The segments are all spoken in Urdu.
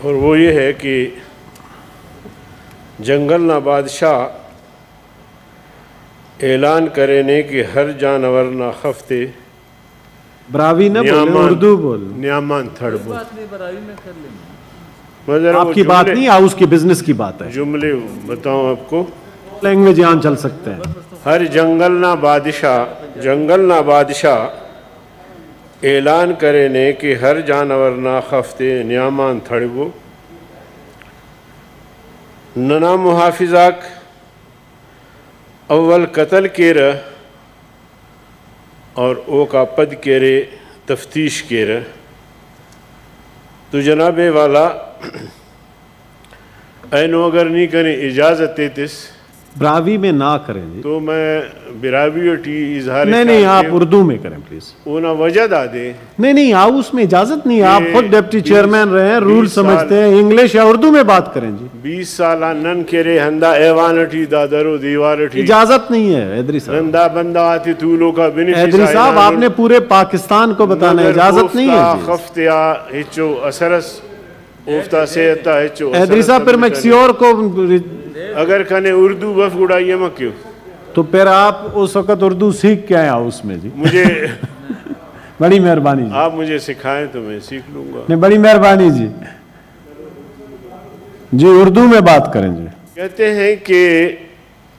اور وہ یہ ہے کہ جنگل نا بادشاہ اعلان کرے نے کہ ہر جانور نا خفتے براوی نہ بولے، اردو بول. نیامان تھڑبو. آپ کی بات نہیں، ہاؤس کی بزنس کی بات ہے. جملے بتاؤں آپ کو، لینگویج یہاں چل سکتے ہیں. ہر جنگل نا بادشاہ اعلان کرے نے کہ ہر جانور نا خفتے نیامان تھڑبو ننا محافظاک اول قتل کیرہ اور او کا پد کیرے تفتیش کیرہ. تو جناب والا اینو اگر نہیں کریں اجازت دیتس براوی میں نہ کریں جی. تو میں براوی اور ٹی اظہار نہیں آپ اردو میں کریں پلیز. اونا وجہ دا دیں. نہیں ہاؤس میں اجازت نہیں. آپ خود ڈپٹی چیئرمین رہے ہیں، رول سمجھتے ہیں. انگلش یا اردو میں بات کریں جی. 20 سالہ نن کرے ہندا ایوان ٹی دادرو دیوار ٹی اجازت نہیں ہے. ادری صاحب ہندا بندہ آتی طولوں کا بنفیس. ادری صاحب آپ نے پورے پاکستان کو بتانا ہے، اجازت نہیں ہے جی. خفتیا ہچو اثرس اوفتا سیتا ہچو ادری صاحب پھر میں کسی اور کو اگر کنے اردو بف اڑائیے میں کیوں؟ تو پھر آپ اس وقت اردو سیکھ کے آئے ہاؤس میں جی. مجھے بڑی مہربانی جی. آپ مجھے سکھائیں تو میں سیکھ لوں گا. نہیں بڑی مہربانی جی. جی اردو میں بات کریں جی. کہتے ہیں کہ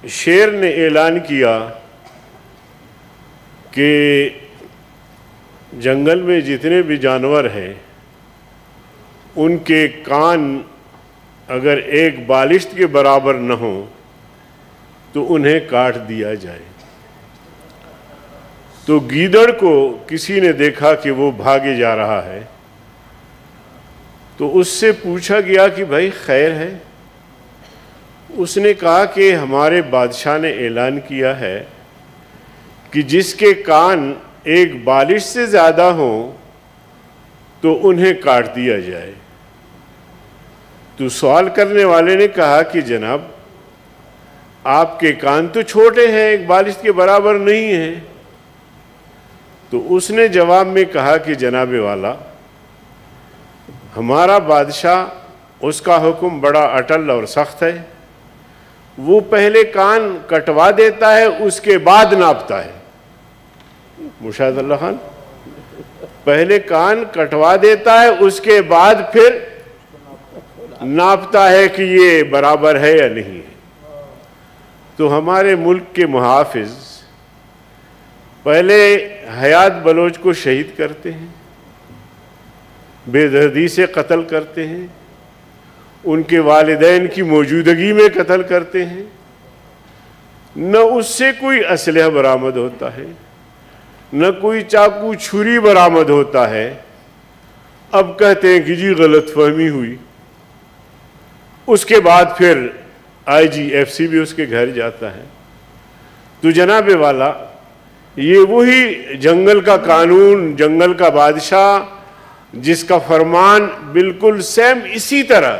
شیر نے اعلان کیا کہ جنگل میں جتنے بھی جانور ہیں ان کے کان اگر ایک بالشت کے برابر نہ ہوں تو انہیں کاٹ دیا جائے. تو گیدڑ کو کسی نے دیکھا کہ وہ بھاگے جا رہا ہے تو اس سے پوچھا گیا کہ بھائی خیر ہے؟ اس نے کہا کہ ہمارے بادشاہ نے اعلان کیا ہے کہ جس کے کان ایک بالش سے زیادہ ہوں تو انہیں کاٹ دیا جائے. تو سوال کرنے والے نے کہا کہ جناب آپ کے کان تو چھوٹے ہیں، ایک بالش کے برابر نہیں ہیں. تو اس نے جواب میں کہا کہ جناب والا ہمارا بادشاہ، اس کا حکم بڑا اٹل اور سخت ہے. وہ پہلے کان کٹوا دیتا ہے، اس کے بعد ناپتا ہے. مشاہد اللہ خان پہلے کان کٹوا دیتا ہے، اس کے بعد پھر ناپتا ہے کہ یہ برابر ہے یا نہیں ہے. تو ہمارے ملک کے محافظ پہلے حیات بلوچ کو شہید کرتے ہیں، بے دردی سے قتل کرتے ہیں، ان کے والدین کی موجودگی میں قتل کرتے ہیں. نہ اس سے کوئی اسلحہ برآمد ہوتا ہے، نہ کوئی چاقو چھری برآمد ہوتا ہے. اب کہتے ہیں کہ جی غلط فہمی ہوئی. اس کے بعد پھر IGFC بھی اس کے گھر جاتا ہے. تو جناب والا یہ وہی جنگل کا قانون، جنگل کا بادشاہ جس کا فرمان بالکل سیم اسی طرح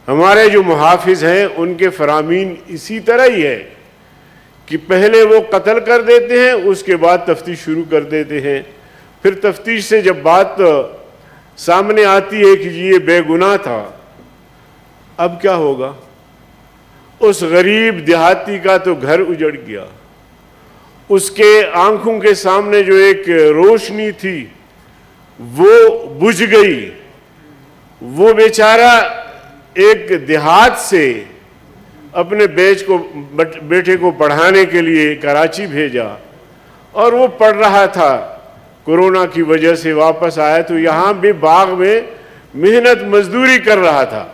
ہمارے جو محافظ ہیں ان کے فرامین اسی طرح ہی ہے کہ پہلے وہ قتل کر دیتے ہیں، اس کے بعد تفتیش شروع کر دیتے ہیں. پھر تفتیش سے جب بات سامنے آتی ہے کہ یہ بے گناہ تھا، اب کیا ہوگا؟ اس غریب دیہاتی کا تو گھر اجڑ گیا، اس کے آنکھوں کے سامنے جو ایک روشنی تھی وہ بجھ گئی. وہ بیچارہ ایک دیہات سے اپنے بیٹے کو پڑھانے کے لیے کراچی بھیجا اور وہ پڑھ رہا تھا. کورونا کی وجہ سے واپس آیا تو یہاں بھی باغ میں محنت مزدوری کر رہا تھا.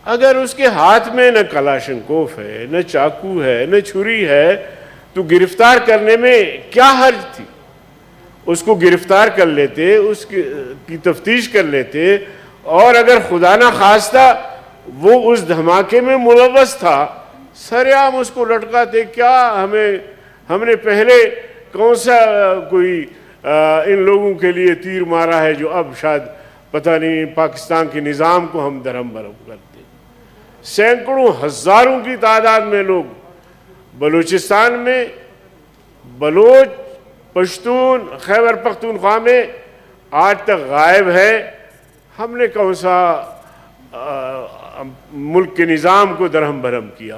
اگر اس کے ہاتھ میں نہ کلاشنکوف ہے، نہ چاقو ہے، نہ چھری ہے تو گرفتار کرنے میں کیا حرج تھی؟ اس کو گرفتار کر لیتے، اس کی تفتیش کر لیتے، اور اگر خدا نہ خواستہ وہ اس دھماکے میں ملوث تھا، سرعام اس کو لٹکاتے. کیا ہم نے پہلے کون سا کوئی ان لوگوں کے لیے تیر مارا ہے جو اب شاید پتہ نہیں پاکستان کے نظام کو ہم درہم برہم کرتے. سینکڑوں ہزاروں کی تعداد میں لوگ بلوچستان میں، بلوچ، پشتون، خیبر پختونخوا میں آج تک غائب ہے. ہم نے کون سا ملک کے نظام کو درہم برہم کیا؟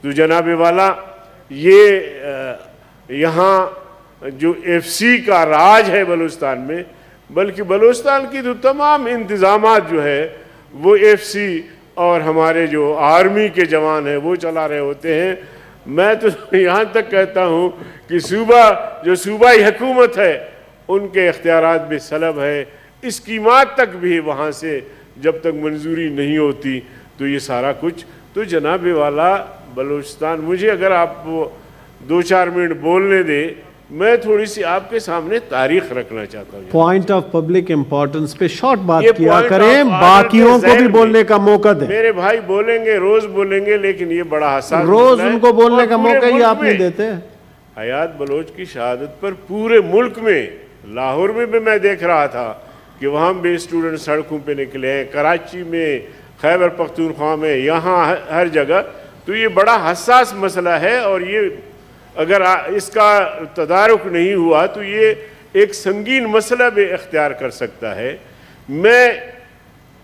تو جناب والا یہ یہاں جو ایف سی کا راج ہے بلوچستان میں، بلکہ بلوچستان کی تو تمام انتظامات جو ہے وہ ایف سی اور ہمارے جو آرمی کے جوان ہیں وہ چلا رہے ہوتے ہیں۔ میں تو یہاں تک کہتا ہوں کہ صوبائی حکومت ہے ان کے اختیارات بھی سلب ہے، اسکیمات تک بھی وہاں سے جب تک منظوری نہیں ہوتی تو یہ سارا کچھ۔ تو جناب والا بلوچستان، مجھے اگر آپ 2-4 منٹ بولنے دیں، میں تھوڑی سی آپ کے سامنے تاریخ رکھنا چاہتا ہوں۔ پوائنٹ آف پبلک امپورٹنس پہ شارٹ بات یہ کیا point کریں، of باقیوں کو بھی order بولنے کا موقع دیں۔ میرے بھائی بولیں گے، روز بولیں گے، لیکن یہ بڑا حساس روز مسئلہ ہے ان کو بولنے اور کا پورے موقع ہی ملک آپ نہیں میں دیتے۔ حیات بلوچ کی شہادت پر پورے ملک میں، لاہور میں بھی میں دیکھ رہا تھا کہ وہاں بھی اسٹوڈنٹ سڑکوں پہ نکلے ہیں، کراچی میں، خیبر پختونخوا میں، یہاں ہر جگہ۔ تو یہ بڑا حساس مسئلہ ہے، اور یہ اگر اس کا تدارک نہیں ہوا تو یہ ایک سنگین مسئلہ بھی اختیار کر سکتا ہے۔ میں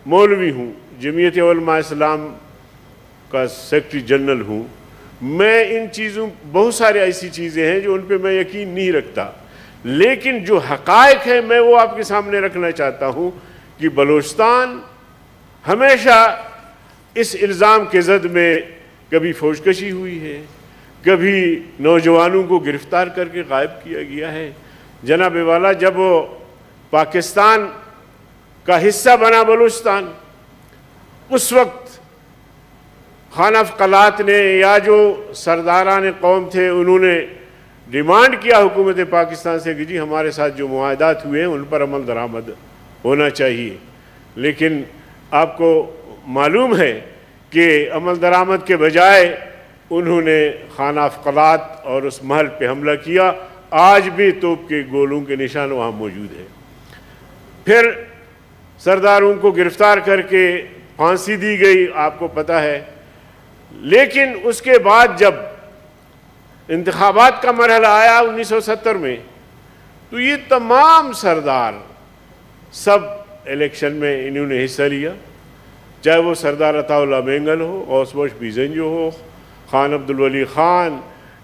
مولوی ہوں، جمعیت علماء اسلام کا سیکرٹری جنرل ہوں، میں ان چیزوں بہت سارے ایسی چیزیں ہیں جو ان پہ میں یقین نہیں رکھتا، لیکن جو حقائق ہیں میں وہ آپ کے سامنے رکھنا چاہتا ہوں کہ بلوچستان ہمیشہ اس الزام کے زد میں کبھی فوجکشی ہوئی ہے، کبھی نوجوانوں کو گرفتار کر کے غائب کیا گیا ہے۔ جناب والا جب وہ پاکستان کا حصہ بنا بلوچستان، اس وقت خانف قلات نے یا جو سرداران قوم تھے انہوں نے ڈیمانڈ کیا حکومت پاکستان سے کہ جی ہمارے ساتھ جو معاہدات ہوئے ہیں ان پر عمل درآمد ہونا چاہیے، لیکن آپ کو معلوم ہے کہ عمل درآمد کے بجائے انہوں نے خانہ قلات اور اس محل پہ حملہ کیا۔ آج بھی توپ کے گولوں کے نشان وہاں موجود ہیں۔ پھر سرداروں کو گرفتار کر کے پھانسی دی گئی، آپ کو پتہ ہے۔ لیکن اس کے بعد جب انتخابات کا مرحلہ آیا 1970 میں، تو یہ تمام سردار سب الیکشن میں انہوں نے حصہ لیا، چاہے وہ سردار عطا اللہ مینگل ہو، غوث بخش بیزنجو ہو، خان عبدالولی خان،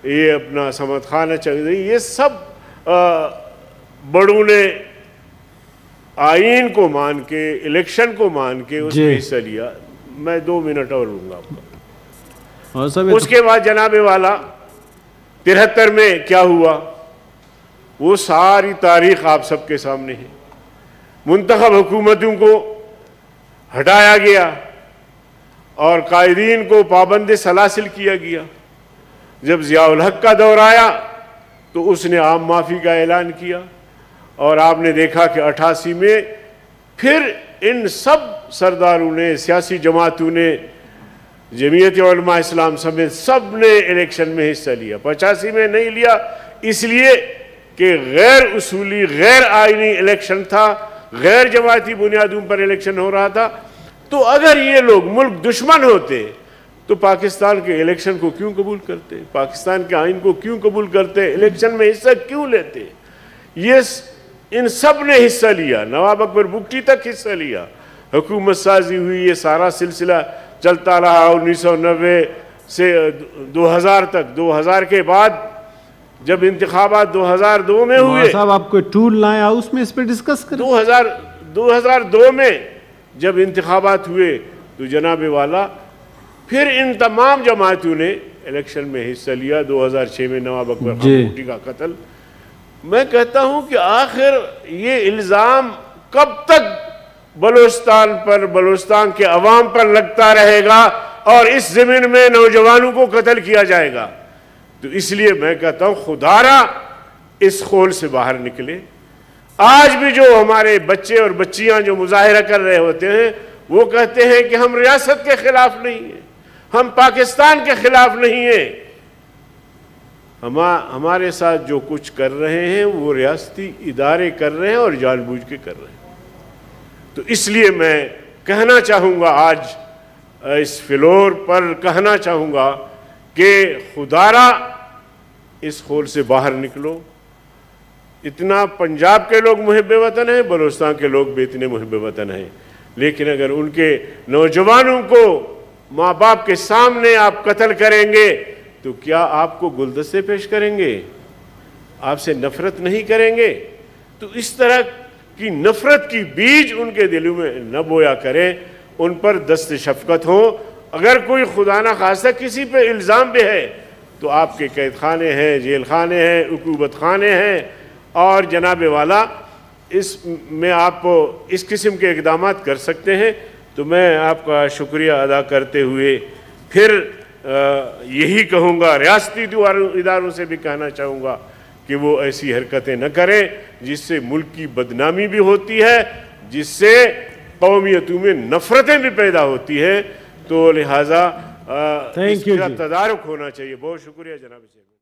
یہ اپنا سمد خان چودھری، یہ سب بڑوں نے آئین کو مان کے، الیکشن کو مان کے اس میں حصہ لیا۔ میں 2 منٹ اور لوں گا آپ کا۔ اس کے بعد جناب والا 73 میں کیا ہوا وہ ساری تاریخ آپ سب کے سامنے ہے۔ منتخب حکومتوں کو ہٹایا گیا اور قائدین کو پابند سلاسل کیا گیا۔ جب ضیاء الحق کا دور آیا تو اس نے عام معافی کا اعلان کیا، اور آپ نے دیکھا کہ 88 میں پھر ان سب سرداروں نے، سیاسی جماعتوں نے، جمعیت علماء اسلام سمیت سب نے الیکشن میں حصہ لیا۔ 85 میں نہیں لیا اس لیے کہ غیر اصولی، غیر آئینی الیکشن تھا، غیر جماعتی بنیادوں پر الیکشن ہو رہا تھا۔ تو اگر یہ لوگ ملک دشمن ہوتے تو پاکستان کے الیکشن کو کیوں قبول کرتے؟ پاکستان کے آئین کو کیوں قبول کرتے؟ الیکشن میں حصہ کیوں لیتے؟ یہ ان سب نے حصہ لیا، نواب اکبر بگٹی تک حصہ لیا، حکومت سازی ہوئی، یہ سارا سلسلہ چلتا رہا 1990 سے 2000 تک۔ 2000 کے بعد جب انتخابات 2002 میں ہوئے، صاحب آپ کوئی ٹول لائیں اس میں اس پہ ڈسکس کریں۔ 2002 میں جب انتخابات ہوئے تو جناب والا پھر ان تمام جماعتوں نے الیکشن میں حصہ لیا۔ 2006 میں نواب اکبر خان بگٹی کا قتل۔ میں کہتا ہوں کہ آخر یہ الزام کب تک بلوچستان پر، بلوچستان کے عوام پر لگتا رہے گا اور اس زمین میں نوجوانوں کو قتل کیا جائے گا؟ تو اس لیے میں کہتا ہوں خدارا اس خول سے باہر نکلے۔ آج بھی جو ہمارے بچے اور بچیاں جو مظاہرہ کر رہے ہوتے ہیں وہ کہتے ہیں کہ ہم ریاست کے خلاف نہیں ہیں، ہم پاکستان کے خلاف نہیں ہیں۔ ہمارے ساتھ جو کچھ کر رہے ہیں وہ ریاستی ادارے کر رہے ہیں اور جان بوجھ کے کر رہے ہیں۔ تو اس لیے میں کہنا چاہوں گا، آج اس فلور پر کہنا چاہوں گا کہ خدارا اس خول سے باہر نکلو۔ اتنا پنجاب کے لوگ محب وطن ہیں، بلوچستان کے لوگ بھی اتنے محب وطن ہیں، لیکن اگر ان کے نوجوانوں کو ماں باپ کے سامنے آپ قتل کریں گے تو کیا آپ کو گلدستے پیش کریں گے؟ آپ سے نفرت نہیں کریں گے؟ تو اس طرح کی نفرت کی بیج ان کے دلوں میں نہ بویا کریں، ان پر دست شفقت ہو۔ اگر کوئی خدا نہ خواستہ کسی پہ الزام بھی ہے تو آپ کے قید خانے ہیں، جیل خانے ہیں، عقوبت خانے ہیں، اور جناب والا اس میں آپ اس قسم کے اقدامات کر سکتے ہیں۔ تو میں آپ کا شکریہ ادا کرتے ہوئے پھر یہی کہوں گا، ریاستی اداروں سے بھی کہنا چاہوں گا کہ وہ ایسی حرکتیں نہ کریں جس سے ملک کی بدنامی بھی ہوتی ہے، جس سے قومیتوں میں نفرتیں بھی پیدا ہوتی ہیں۔ تو لہٰذا اس کا تدارک ہونا چاہیے۔ بہت شکریہ جناب چیئرمین۔